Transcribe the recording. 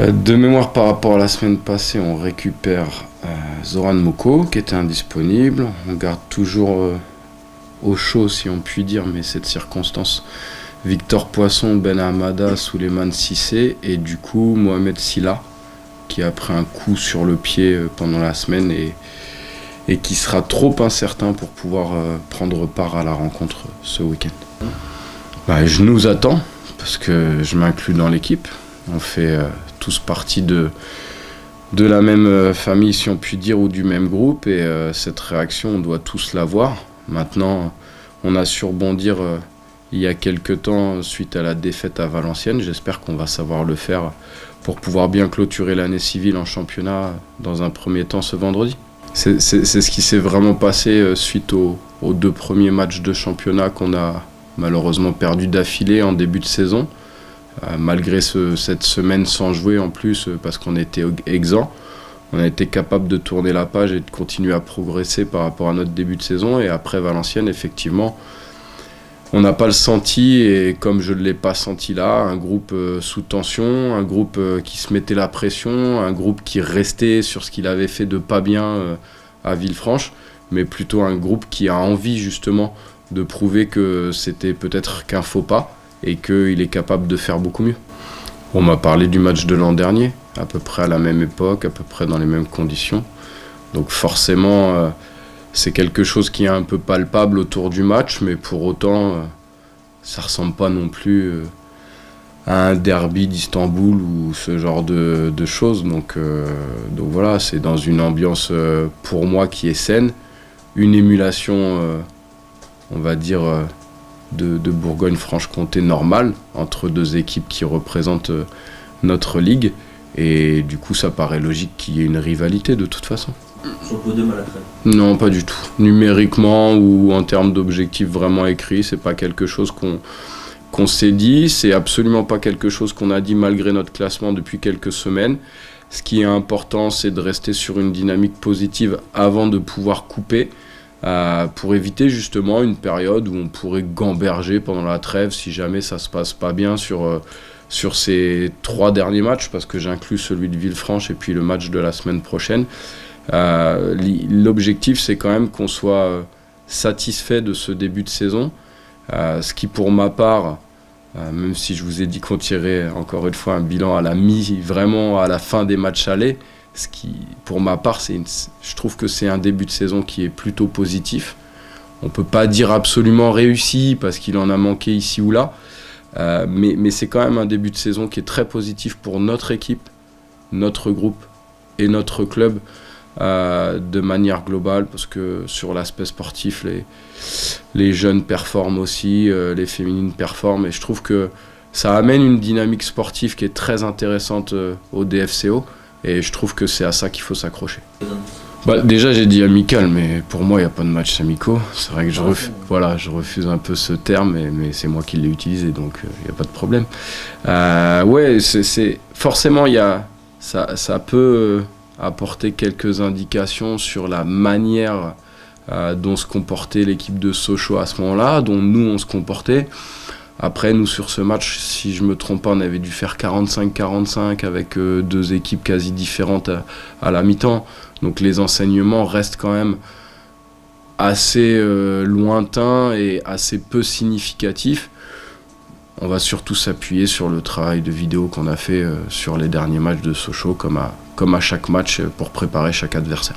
De mémoire par rapport à la semaine passée, on récupère Zoran Moko qui était indisponible. On garde toujours au chaud, si on peut dire, mais cette circonstance, Victor Poisson, Ben Hamada, Souleymane Cissé et du coup Mohamed Silla qui a pris un coup sur le pied pendant la semaine et qui sera trop incertain pour pouvoir prendre part à la rencontre ce week-end. Je nous attends parce que je m'inclus dans l'équipe. On fait tous partie de la même famille, si on peut dire, ou du même groupe. Et cette réaction, on doit tous l'avoir. Maintenant, on a su rebondir il y a quelques temps suite à la défaite à Valenciennes. J'espère qu'on va savoir le faire pour pouvoir bien clôturer l'année civile en championnat dans un premier temps ce vendredi. C'est ce qui s'est vraiment passé suite aux 2 premiers matchs de championnat qu'on a malheureusement perdu d'affilée en début de saison. Malgré cette semaine sans jouer en plus parce qu'on était exempt, on a été capable de tourner la page et de continuer à progresser par rapport à notre début de saison. Et après Valenciennes, effectivement, on n'a pas le senti, et comme je ne l'ai pas senti là, un groupe sous tension, un groupe qui se mettait la pression, un groupe qui restait sur ce qu'il avait fait de pas bien à Villefranche, mais plutôt un groupe qui a envie justement de prouver que c'était peut-être qu'un faux pas et qu'il est capable de faire beaucoup mieux. On m'a parlé du match de l'an dernier, à peu près à la même époque, à peu près dans les mêmes conditions. Donc forcément, c'est quelque chose qui est un peu palpable autour du match, mais pour autant, ça ne ressemble pas non plus à un derby d'Istanbul ou ce genre de choses. Donc voilà, c'est dans une ambiance pour moi qui est saine, une émulation, on va dire, de Bourgogne-Franche-Comté normale, entre 2 équipes qui représentent notre ligue. Et du coup, ça paraît logique qu'il y ait une rivalité de toute façon. Sur le podium à la fin? Non, pas du tout. Numériquement ou en termes d'objectifs vraiment écrits, c'est pas quelque chose qu'on s'est dit. C'est absolument pas quelque chose qu'on a dit malgré notre classement depuis quelques semaines. Ce qui est important, c'est de rester sur une dynamique positive avant de pouvoir couper. Pour éviter justement une période où on pourrait gamberger pendant la trêve si jamais ça se passe pas bien sur ces 3 derniers matchs, parce que j'inclus celui de Villefranche et puis le match de la semaine prochaine. L'objectif, c'est quand même qu'on soit satisfait de ce début de saison, ce qui pour ma part, même si je vous ai dit qu'on tirait encore une fois un bilan à la vraiment à la fin des matchs allés, ce qui, pour ma part, je trouve que c'est un début de saison qui est plutôt positif. On ne peut pas dire absolument réussi parce qu'il en a manqué ici ou là, mais c'est quand même un début de saison qui est très positif pour notre équipe, notre groupe et notre club de manière globale, parce que sur l'aspect sportif, les jeunes performent aussi, les féminines performent, et je trouve que ça amène une dynamique sportive qui est très intéressante au DFCO. Et je trouve que c'est à ça qu'il faut s'accrocher. Déjà, j'ai dit amical, mais pour moi, il n'y a pas de matchs amicaux. C'est vrai que je refuse un peu ce terme, mais c'est moi qui l'ai utilisé, donc il n'y a pas de problème. Ouais, forcément, ça peut apporter quelques indications sur la manière dont se comportait l'équipe de Sochaux à ce moment-là, dont nous, on se comportait. Après, nous, sur ce match, si je ne me trompe pas, on avait dû faire 45-45 avec 2 équipes quasi différentes à la mi-temps. Donc les enseignements restent quand même assez lointains et assez peu significatifs. On va surtout s'appuyer sur le travail de vidéo qu'on a fait sur les derniers matchs de Sochaux, comme à chaque match, pour préparer chaque adversaire.